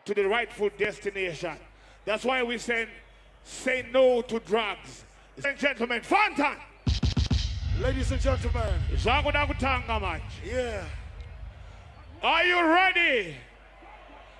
to the rightful destination. That's why we say no to drugs. Ladies and gentlemen, Fantan! Ladies and gentlemen. Yeah. Are you ready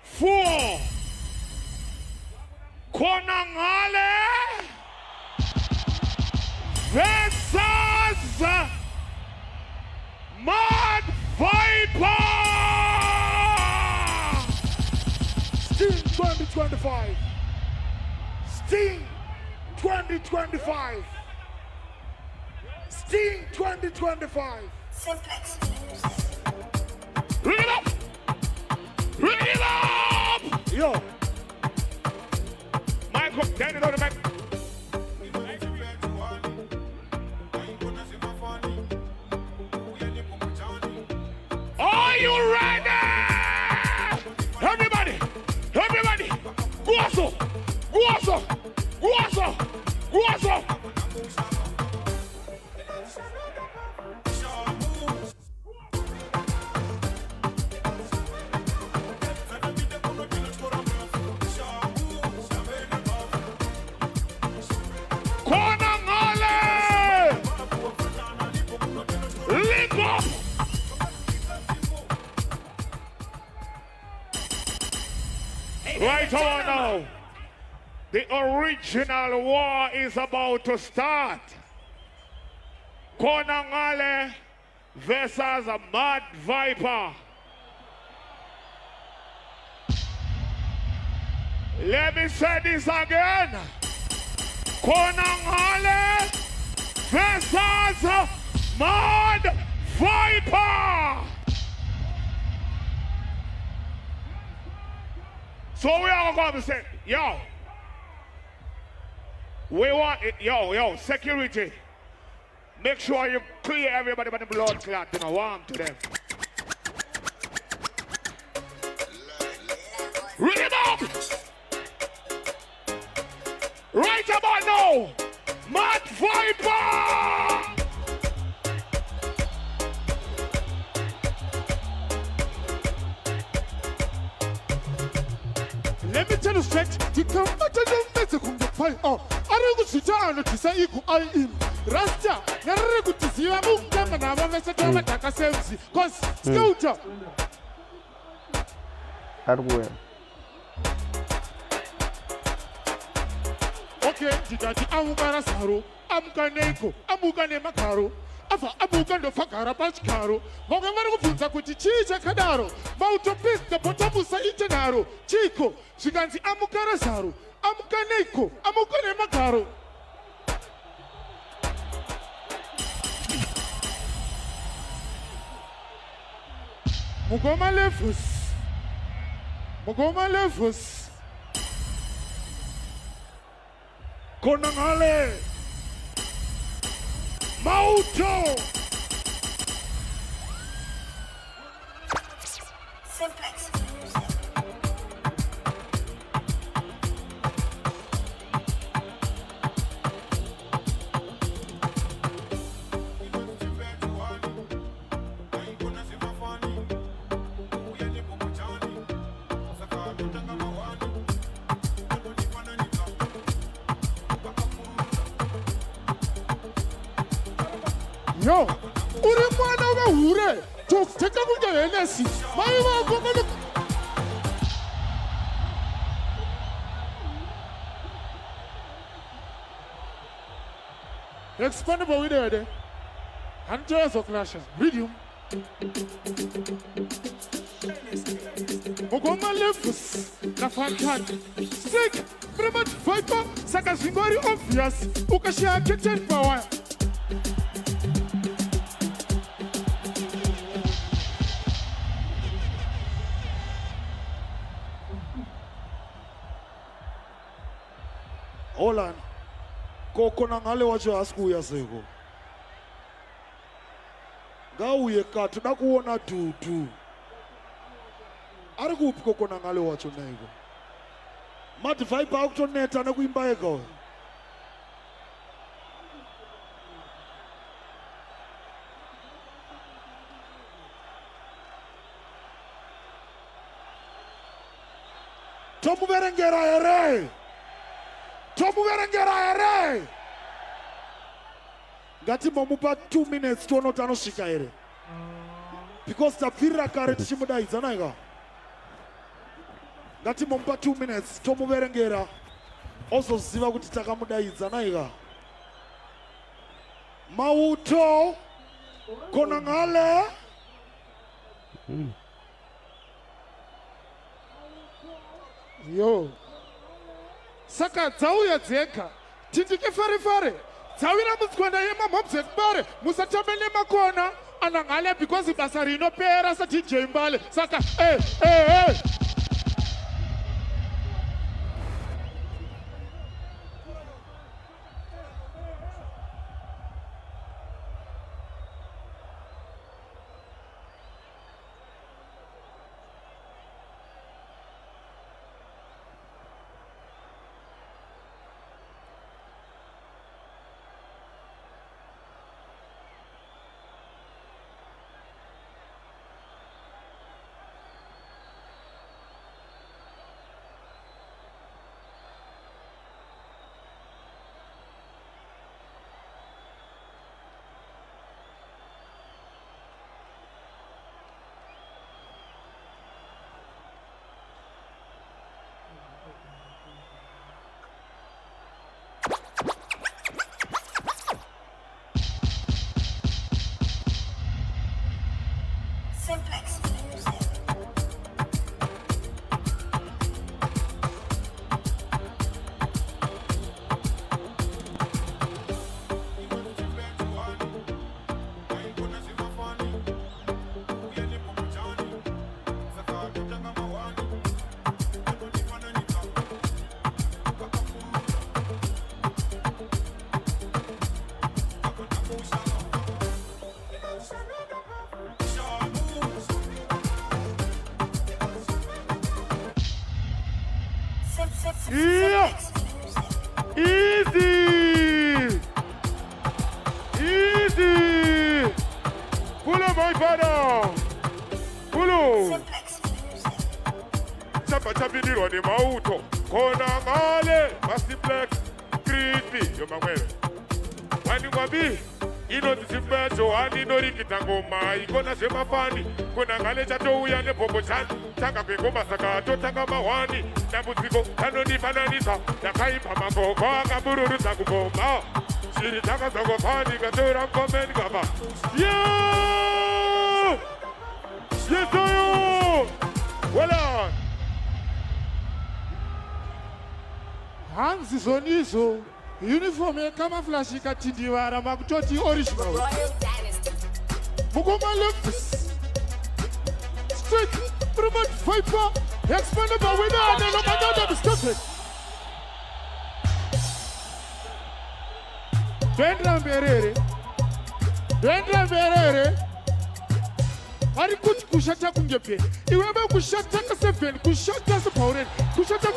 for Khonangale versus Mad Viper? Sting 2025. Sting 2025. Sting 2025. Simplex. Ring it up! Ring it up! Yo. Michael, turn it on the mic. Are you ready? Everybody! Everybody! Guaso! Guaso! Guaso! Guaso! Right on now, the original war is about to start. Khonangale versus a Mad Viper. Let me say this again. Khonangale versus Mad Viper. So we are going to say, yo, we want it, yo, security. Make sure you clear everybody by the blood clot, you know, warm to them. Read it up! Right about now, Mad Viper! Let me tell you straight, you can't tell them that you can fight. Oh, I don't sit down to say you I in Rasta. Never good to see you. I'm going to have a message of attack a sense. Cause, Scouter. Hardware. Okay, Titati Amugara Saru, Amkaneko, Amugane Makaro. Afa abugando fakara pachikaro ngogamara kufunza kuti chii chakadaro mautopista potamusa itenaro chiko zvikanzi amukara zaro amukaneko amukane magaro mugoma levus Khonangale Mauto! Simplex. Yo, uri mwana wahure tokuteka kunge henesi mai vako kana expandable video there Andreas of clashes medium Mugoma levus na fantan sick pretty much viper saka very obvious ukashia kitchen power Hold on. Khonangale wacho asikuya seko. Ngauye kati nakuona tutu. Ari kuphi Khonangale wacho nego. Mad Viper akutoneta nekuimba eka. tomuverengera here ngati momupa 2 minutes tono tanosvika here because tapfirira kare tichimudaidza naika ngati momupa 2 minutes tomuverengera ozoziva kuti takamudaidza naika Mauto Khonangale yo saka dzauya dzega tindike fare dzawira mutswanda yemamhobze kubare musatamene makona anangale because basa rinopera sa DJ Mbale saka Simplex. Yeah. Easy. Pull up my father. Pull up. Chapa chapiniro ni mauto. Khonangale. Simplex. Creepy. Yo mangwele. Wani wabi. Ino tisimbecho ani nori kitangoma ikona sema fani Khonangale chato uya ne popo chan changa kwengoma saka to changa mawani na muziko kano ni fananisa yakaipa makoko akabururu takuboma shiri changa zoko fani katora mkomeni kaba yo wala hanzi zonizo uniform yecamouflage ikatindivara makutoti original mukoma left straight promote viper expandable winner and then another stupid Dwendra mberere ari kuti kushata kunge pe iwebe kushata ka 7 kushata se power kushata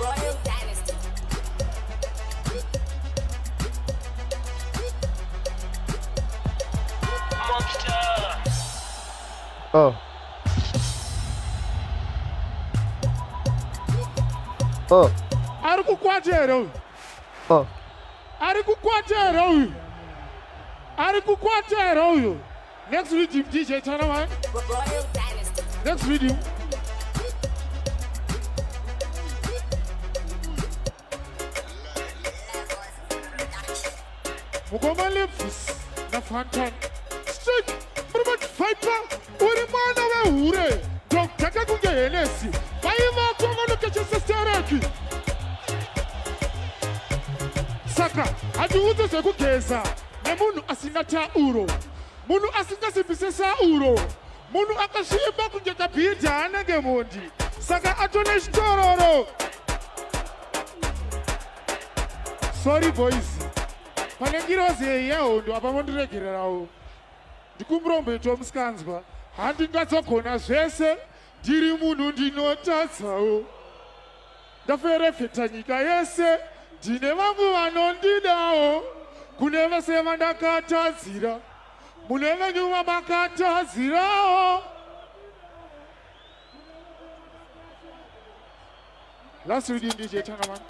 Royal Dynasty. ari kukwatera uyu ari kukwatera uyu next rhythm DJ turn on Royal Dynasty. next rhythm mukoma lefus na fantan straight promote viper uri mwana wehure dokaka kunge henesi vaiva kwanganokeche sestereki saka hatiudze zvekugeza nemunhu asina tauro munhu asingasimbise sauro munhu akasviba kunge kabhidha anenge mondi saka atone chitororo sorry boys pane ngirozi yehondo apa mondiregererawo ndikumurombeto musikanzwa handingatsogona zvese ndiri munhu ndinotadzawo ndaferefeta nyika yese ndine vamwe vanondidawo kune vese vandakatadzira Munenge nyuma makata zirao. Last reading DJ Chanaman.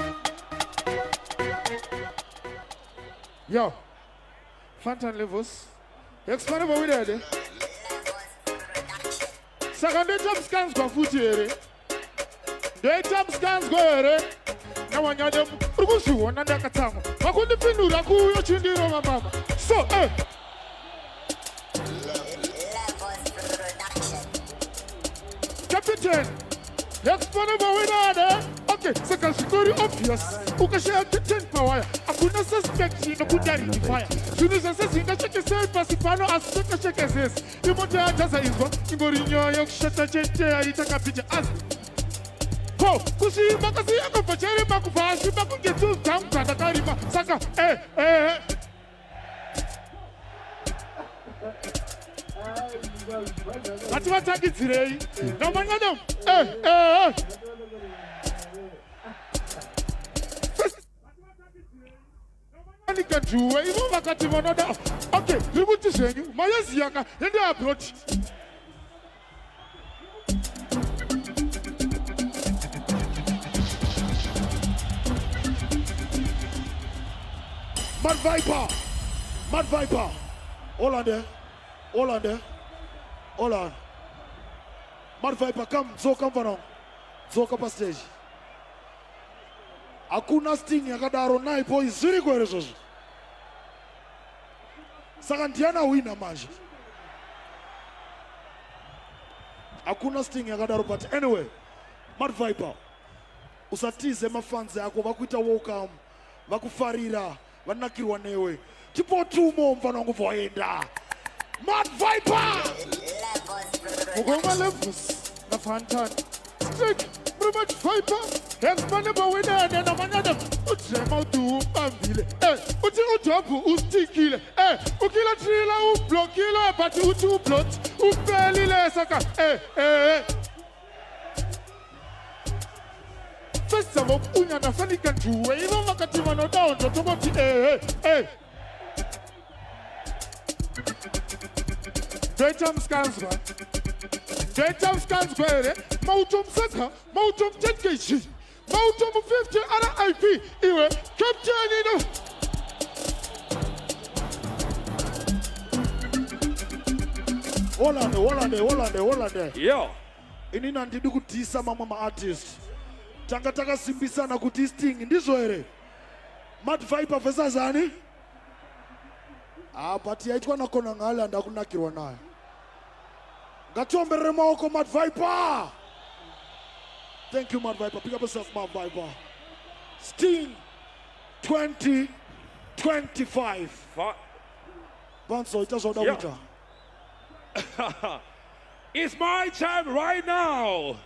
Yo, Fantan levels. Explain about it there. Second jump scans go foot here. The jump scans go here. Now when you're them, Rugusu, one under Katamo. I couldn't feel you, Raku, your chindi, mama. So, Captain, explain about it there. Okay, second story obvious. Ukashare 10 power. Hakuna suspect in the fire. Soon as I say that check yourself, Pasipano as check this. You want to just a Ingo, you shut a chair, you take a picture as. Ho, Kusi, Makasi, Akapachari, Makufa, Shibaku get to town, Katarima, Saka, That's what I did today. No one of them. Can do okay, we want to say you, my Yaka, and the approach. Mad Viper, all on there, all on. Mad Viper, come for now, Zoka stage. Hakuna sting yakadaro naye boy ziri kwerezo. Saka ndiana wina manje. Hakuna sting yakadaro but anyway, Mad Viper. Usatize mafans yako vakuita welcome, vakufarira, vanakirwa newe. Tipo tumo mfano nguvoenda. Mad Viper. Mugoma levels na Fantan. Straight Mad Viper. Expand about with that and I'm another. Utrema tu bambile. Uti utopu ustikile. Ukila trila ublokile pati utu blot. Upelile saka. First of all, unya na fani can do. Even makatima no down to tomoti. Daytime scans man. Daytime scans kwere. Mautum saka. Mautum 10 kg. Mautum 50 other IP. Iwe. Captain ino. Hold on there. Yo. Inina ndidu kutisa mama artist. Taka simbisa na kutisting. Ndizo ere. Mad Viper versus zani? But yaitwa na Khonangale and akunakirwa nayo. Gatombere maoko Mad Viper. Thank you, Mad Viper. Pick up yourself, Mad Viper. Sting 2025. Banso, it is on the winter. It's my time right now.